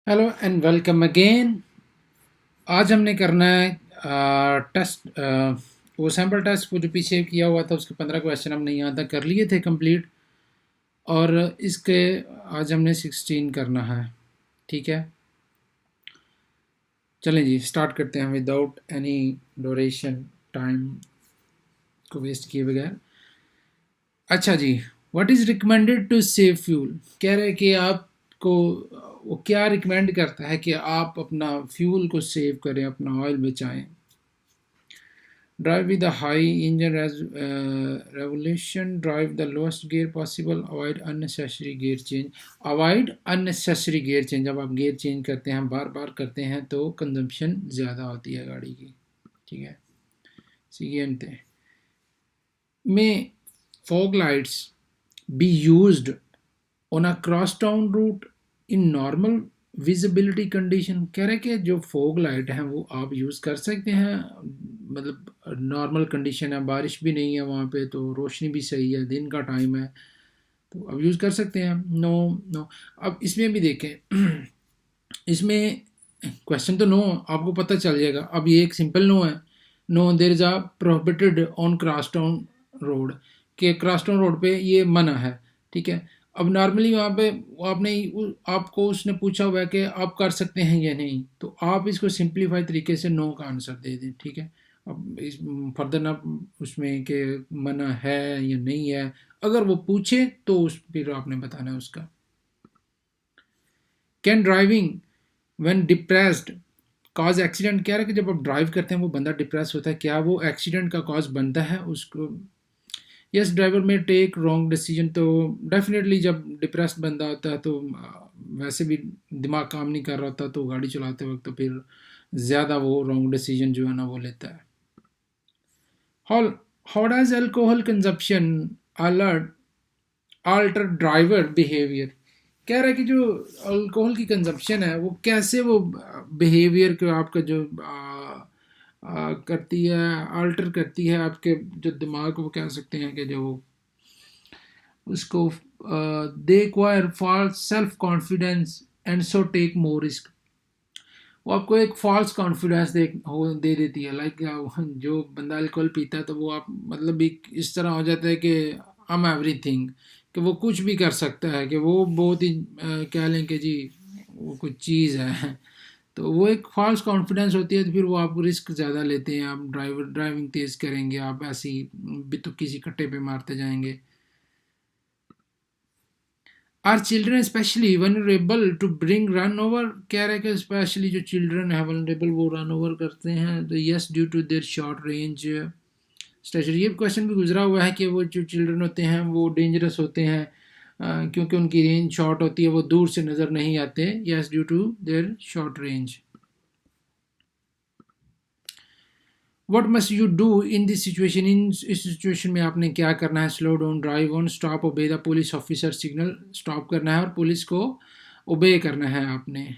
Hello and welcome again. आज हमने करना है टेस्ट। वो सैम्पल टेस्ट वो जो पीछे किया हुआ था उसके 15 क्वेश्चन हमने यहाँ तक कर लिए थे कंप्लीट। और इसके आज हमने 16 करना है। ठीक है, चलें जी स्टार्ट करते हैं विदाउट एनी ड्यूरेशन, टाइम को वेस्ट किए बगैर। अच्छा जी, what is recommended to save fuel. कह रहे हैं कि आपको वो क्या रिकमेंड करता है कि आप अपना फ्यूल को सेव करें, अपना ऑयल बचाएं। Drive with a high engine revolution, drive the lowest gear possible, avoid unnecessary gear change. Avoid unnecessary gear change, जब आप gear change करते हैं बार बार करते हैं तो कंजम्पशन ज़्यादा होती है गाड़ी की। ठीक है, siguiente. May fog lights be used on a crosstown route in normal visibility condition. कह रहे कि जो फोग लाइट हैं वो आप यूज़ कर सकते हैं, मतलब नॉर्मल कंडीशन है, बारिश भी नहीं है वहाँ पे तो रोशनी भी सही है, दिन का टाइम है तो अब यूज़ कर सकते हैं। No no. अब इसमें भी देखें इसमें क्वेश्चन तो नो आपको पता चल जाएगा। अब ये एक सिंपल नो है। No there is a prohibited on crosstown road, के क्रॉसटाउन रोड पे ये मना है। ठीक है, अब नॉर्मली वहाँ पे आपने आपको उसने पूछा हुआ है कि आप कर सकते हैं या नहीं, तो आप इसको सिंप्लीफाई तरीके से नो का आंसर दे दें। ठीक है, अब इस फर्दर ना उसमें कि मना है या नहीं है, अगर वो पूछे तो उस फिर आपने बताना है उसका। Can driving when depressed cause accident. क्या है कि जब आप ड्राइव करते हैं वो बंदा डिप्रेस होता है, क्या वो एक्सीडेंट का कॉज बनता है उसको। यस, ड्राइवर में टेक रॉन्ग डिसीजन। तो डेफिनेटली जब डिप्रेस्ड बंदा होता है तो वैसे भी दिमाग काम नहीं कर रहा होता तो गाड़ी चलाते वक्त तो फिर ज़्यादा वो रॉन्ग डिसीजन जो है ना वो लेता है। How how does alcohol consumption alert alter driver behaviour. कह रहा है कि जो अल्कोहल की कंजप्शन है वो कैसे वो बिहेवियर को आपका जो करती है, अल्टर करती है आपके जो दिमाग को, वो कह सकते हैं कि जो उसको they acquire false self confidence and so take more risk. वो आपको एक फॉल्स कॉन्फिडेंस दे देती है। लाइक जो बंदा अल्कोहल पीता है तो वो आप मतलब एक इस तरह हो जाता है कि आई एम एवरीथिंग, कि वो कुछ भी कर सकता है, कि वो बहुत ही कह लें कि जी वो कुछ चीज़ है। तो वो एक फॉल्स कॉन्फिडेंस होती है, तो फिर वो आप रिस्क ज़्यादा लेते हैं, आप ड्राइविंग तेज़ करेंगे, आप ऐसे ही तो किसी कट्टे पे मारते जाएंगे। Are children specially vulnerable to being run over. कह रहे हैं कि स्पेशली जो चिल्ड्रन है वनरेबल वो रन ओवर करते हैं। तो yes, due to their short range stature. ये क्वेश्चन भी गुजरा हुआ है कि वो जो चिल्ड्रन होते हैं वो डेंजरस होते हैं क्योंकि उनकी रेंज शॉर्ट होती है, वो दूर से नज़र नहीं आते। Yes, due to their short range. What must you do in this situation. इस सिचुएशन में आपने क्या करना है। Slow down, drive on, stop, obey the police officer signal. Stop करना है और पुलिस को ओबे करना है आपने।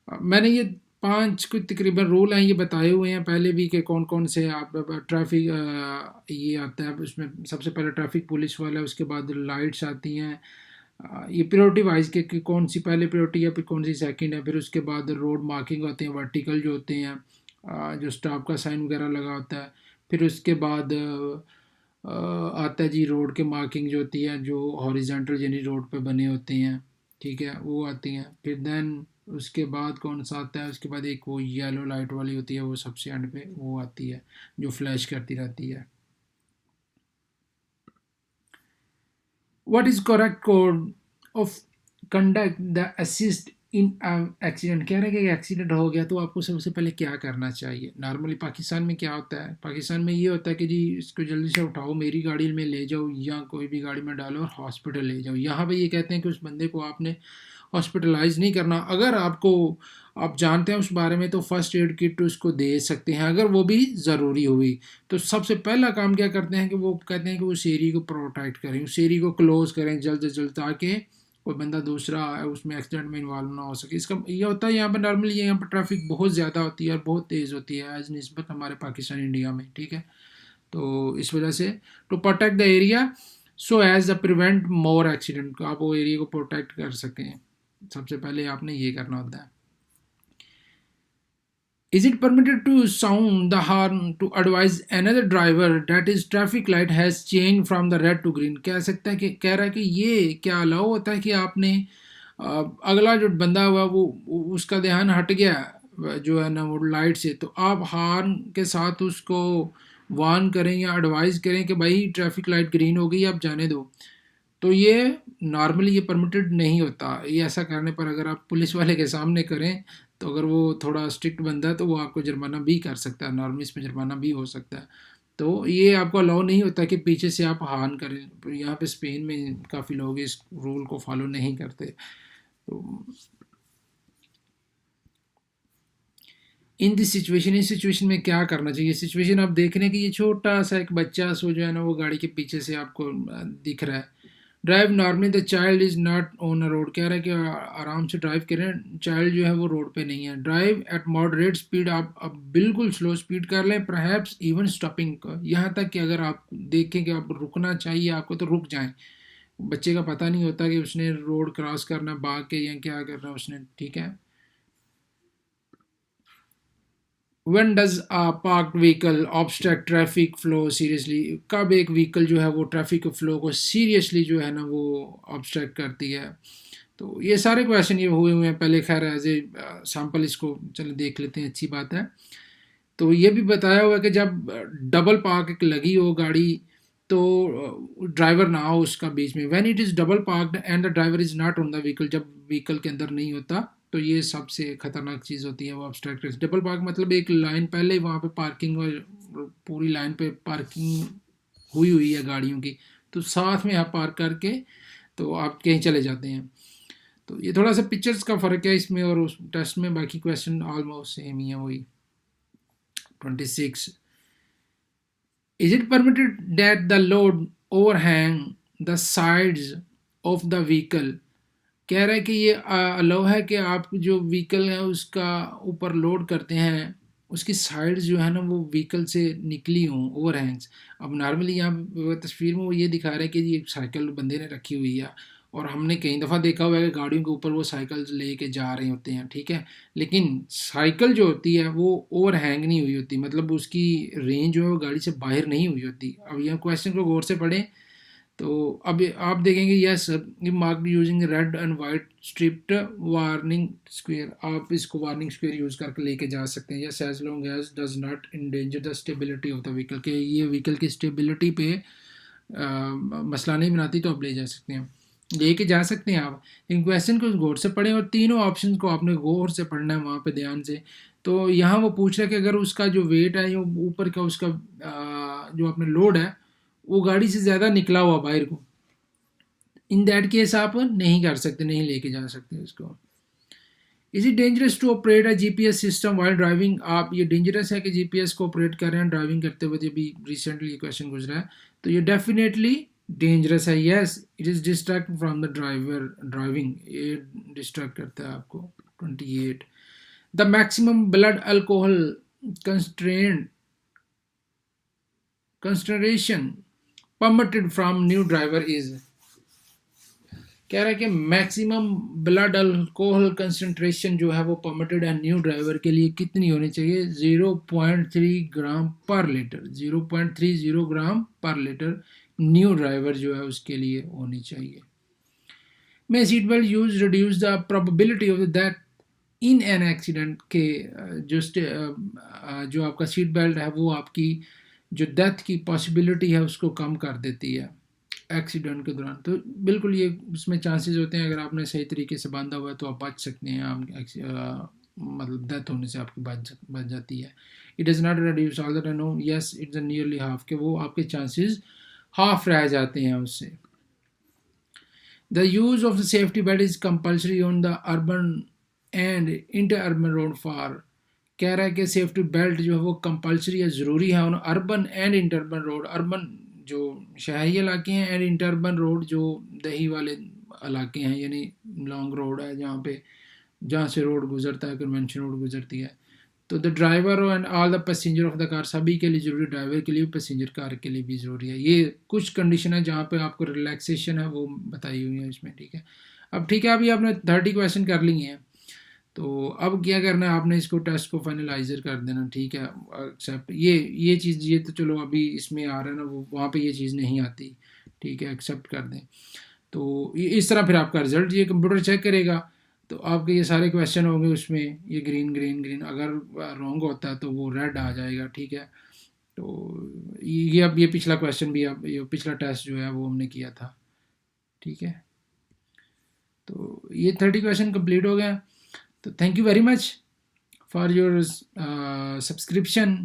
मैंने ये 5 कुछ तकरीबन रूल हैं ये बताए हुए हैं पहले भी कि कौन कौन से आप ट्रैफिक ये आता है उसमें। सबसे पहले ट्रैफिक पुलिस वाला है, उसके बाद लाइट्स आती हैं, ये प्रायोरिटी वाइज के कि कौन सी पहले प्रायोरिटी है फिर कौन सी सेकंड है। फिर उसके बाद रोड मार्किंग होते हैं, वर्टिकल जो होते हैं, जो स्टॉप का साइन वगैरह लगा होता है। फिर उसके बाद आता है जी रोड के मार्किंग जो होती है, जो हॉरिजेंटल यानी रोड पे बने होते हैं। ठीक है, वो आती हैं। फिर देन उसके बाद कौन सा आता है, उसके बाद एक वो येलो लाइट वाली होती है, वो सबसे एंड पे वो आती है जो फ्लैश करती रहती है। What is correct code of conduct the assist in accident. कह रहे हैं कि एक्सीडेंट हो गया तो आपको सबसे पहले क्या करना चाहिए। नॉर्मली पाकिस्तान में क्या होता है, पाकिस्तान में ये होता है कि जी इसको जल्दी से उठाओ, मेरी गाड़ी में ले जाओ या कोई भी गाड़ी में डालो और हॉस्पिटल ले जाओ। यहाँ पे ये कहते हैं कि उस बंदे को आपने हॉस्पिटलाइज नहीं करना। अगर आपको आप जानते हैं उस बारे में तो फर्स्ट एड किट उसको दे सकते हैं अगर वो भी ज़रूरी हुई। तो सबसे पहला काम क्या करते हैं कि वो कहते हैं कि उस एरिया को प्रोटेक्ट करें, उस एरिया को क्लोज करें जल्द से जल्द, ताकि कोई बंदा दूसरा उसमें एक्सीडेंट में इन्वॉल्व ना हो सके। इसका ये होता है यहाँ पर नॉर्मली यहाँ पर ट्रैफिक बहुत ज़्यादा होती है और बहुत तेज़ होती है एज निस्बत हमारे पाकिस्तान इंडिया में। ठीक है, तो इस वजह से to protect the area so as the prevent more accident, आप वो एरिया को प्रोटेक्ट कर सकें। सबसे पहले आपने ये करना होता है। Is it permitted to sound the horn to advise another driver that his traffic light has changed from the red to green? कह सकता है कि कह रहा है कि ये क्या अलाउ होता है कि आपने अगला जो बंदा हुआ वो उसका ध्यान हट गया जो है ना वो लाइट से, तो आप हॉर्न के साथ उसको वार्न करें या एडवाइस करें कि भाई ट्रैफिक लाइट ग्रीन हो गई, आप जाने दो। तो ये नॉर्मली ये परमिटेड नहीं होता। ये ऐसा करने पर अगर आप पुलिस वाले के सामने करें तो अगर वो थोड़ा स्ट्रिक्ट बंदा है तो वो आपको जुर्माना भी कर सकता है, नॉर्मली इसमें जुर्माना भी हो सकता है। तो ये आपको अलाउ नहीं होता कि पीछे से आप हार्न करें। यहाँ पे स्पेन में काफ़ी लोग इस रूल को फॉलो नहीं करते। तो इन दिस सिचुएशन, इस सिचुएशन में क्या करना चाहिए? सिचुएशन आप देख रहे हैं कि ये छोटा सा एक बच्चा सो जो है ना वो गाड़ी के पीछे से आपको दिख रहा है। Drive normally the child is not on a road, कह रहा है कि आराम से ड्राइव करें, चाइल्ड जो है वो रोड पे नहीं है। ड्राइव एट मॉडरेट स्पीड, आप बिल्कुल स्लो स्पीड कर लें, परहैप्स इवन स्टॉपिंग, यहाँ तक कि अगर आप देखें कि आप रुकना चाहिए आपको तो रुक जाएं। बच्चे का पता नहीं होता कि उसने रोड क्रॉस करना भाग के या क्या करना उसने, ठीक है। When does a parked vehicle obstruct traffic flow seriously? कब एक व्हीकल जो है वो ट्रैफिक फ्लो को सीरियसली जो है ना वो ऑब्स्ट्रैक्ट करती है? तो ये सारे क्वेश्चन ये हुए हुए हैं पहले, खैर एज ए सैम्पल इसको चलो देख लेते हैं, अच्छी बात है। तो ये भी बताया हुआ है कि जब डबल पार्क लगी हो गाड़ी तो ड्राइवर ना हो उसका बीच में। When it is double parked and the driver is not on the vehicle, जब व्हीकल के अंदर नहीं होता तो ये सबसे खतरनाक चीज़ होती है वो ऑब्स्ट्रक्ट। डबल पार्क मतलब एक लाइन पहले वहाँ पे पार्किंग और पूरी लाइन पे पार्किंग हुई हुई है गाड़ियों की, तो साथ में आप पार्क करके तो आप कहीं चले जाते हैं। तो ये थोड़ा सा पिक्चर्स का फ़र्क है इसमें और उस टेस्ट में, बाकी क्वेश्चन ऑलमोस्ट सेम ही है वही। 26, is it permitted that the load overhang the sides of the vehicle? कह रहा है कि ये अलाउ है कि आप जो व्हीकल है उसका ऊपर लोड करते हैं उसकी साइड्स जो है ना वो व्हीकल से निकली हों, ओवरहैंग्स। अब नॉर्मली यहाँ तस्वीर में वो ये दिखा रहा है कि ये साइकिल बंदे ने रखी हुई है और हमने कई दफ़ा देखा हुआ है कि गाड़ियों के ऊपर वो साइकिल लेके जा रहे होते हैं, ठीक है। लेकिन साइकिल जो होती है वो ओवर हैंग नहीं हुई होती, मतलब उसकी रेंज जो है वो गाड़ी से बाहर नहीं हुई होती। अब यह क्वेश्चन को गौर से पढ़ें तो अब आप देखेंगे यस ये marked using red and white striped warning square, आप इसको वार्निंग स्क्वायर यूज़ करके लेके जा सकते हैं। Yes as long as does not endanger the stability of the vehicle, के ये व्हीकल की स्टेबिलिटी पे मसला नहीं बनाती तो आप ले जा सकते हैं, लेके जा सकते हैं आप। इन क्वेश्चन को गौर से पढ़ें और तीनों ऑप्शन को आपने गौर से पढ़ना है वहाँ पे ध्यान से। तो यहाँ वो पूछ रहा है कि अगर उसका जो वेट है या ऊपर का उसका जो अपने लोड है वो गाड़ी से ज़्यादा निकला हुआ बाहर को, इन दैट केस आप नहीं कर सकते, नहीं लेके जा सकते उसको। Is it dangerous to operate a GPS system while driving? आप ये डेंजरस है कि जीपीएस को ऑपरेट कर रहे हैं ड्राइविंग करते हुए, अभी रिसेंटली क्वेश्चन गुजरा है, तो ये डेफिनेटली डेंजरस है। Yes it is distract from the driver driving, ये डिस्ट्रैक्ट करता है आपको। 28, the maximum blood alcohol concentration permitted from new driver is, कह रहा है कि मैक्सिमम ब्लड अल्कोहल कंसंट्रेशन जो है वो परमिटेड है न्यू ड्राइवर के लिए कितनी होनी चाहिए? 0.3 ग्राम पर लीटर, 0.30 ग्राम पर लीटर न्यू ड्राइवर जो है उसके लिए होनी चाहिए। May seat belt use reduce the probability of that in an accident, के जो आपका सीट बेल्ट है वो आपकी जो डेथ की पॉसिबिलिटी है उसको कम कर देती है एक्सीडेंट के दौरान। तो बिल्कुल ये उसमें चांसेस होते हैं, अगर आपने सही तरीके से बांधा हुआ है तो आप बच सकते हैं, आप मतलब डेथ होने से आपकी बच जाती है। It does not reduce all that I know, yes it's a nearly half, के वो आपके चांसेस हाफ रह जाते हैं उससे। The use of the safety belt is compulsory on the urban and inter urban road for, कह रहा है कि सेफ्टी बेल्ट जो है वो कंपल्सरी है, ज़रूरी है on urban and inter urban road, urban जो शहरी इलाके हैं एंड इंटर अर्बन रोड जो दही वाले इलाके हैं, यानी लॉन्ग रोड है जहाँ से रोड गुजरता है, कन्वेंशन रोड गुजरती है। तो the driver and all the passenger of the car, सभी के लिए ज़रूरी, ड्राइवर के लिए भी पैसेंजर कार के लिए भी ज़रूरी है। ये कुछ कंडीशन है जहाँ पे आपको रिलैक्सेशन है वो बताई हुई है इसमें, ठीक है। अब ठीक है, अभी आपने 30 क्वेश्चन कर लिए हैं, तो अब क्या करना है, आपने इसको टेस्ट को फाइनलाइजर कर देना, ठीक है। एक्सेप्ट ये चीज़, ये तो चलो अभी इसमें आ रहा है ना, वो वहाँ पे ये चीज़ नहीं आती, ठीक है, एक्सेप्ट कर दें। तो इस तरह फिर आपका रिजल्ट ये कंप्यूटर चेक करेगा, तो आपके ये सारे क्वेश्चन होंगे उसमें, ये ग्रीन ग्रीन ग्रीन, अगर रॉन्ग होता है तो वो रेड आ जाएगा, ठीक है। तो ये अब ये पिछला क्वेश्चन भी, अब ये पिछला टेस्ट जो है वो हमने किया था, ठीक है। तो ये 30 क्वेश्चन कंप्लीट हो गया। तो thank you very much for your subscription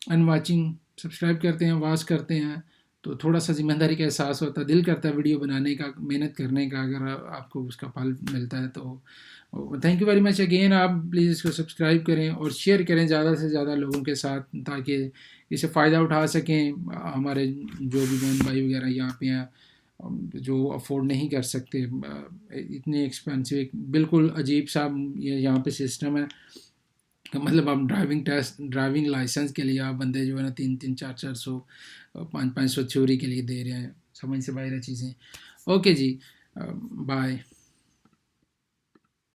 and watching. Subscribe करते हैं, वॉच करते हैं, तो थोड़ा सा जिम्मेदारी का एहसास होता है, दिल करता है वीडियो बनाने का, मेहनत करने का, अगर आपको उसका फल मिलता है तो thank you very much again. आप प्लीज़ इसको सब्सक्राइब करें और शेयर करें ज़्यादा से ज़्यादा लोगों के साथ, ताकि इसे फ़ायदा उठा सकें हमारे जो भी बहन भाई वगैरह यहाँ पे हैं, जो अफोर्ड नहीं कर सकते इतने एक्सपेंसिव, बिल्कुल अजीब सा ये यहाँ पे सिस्टम है। मतलब आप ड्राइविंग लाइसेंस के लिए आप बंदे जो है ना 300-400 500 थ्योरी के लिए दे रहे हैं, समझ से बाहर है चीज़ें। ओके जी, बाय।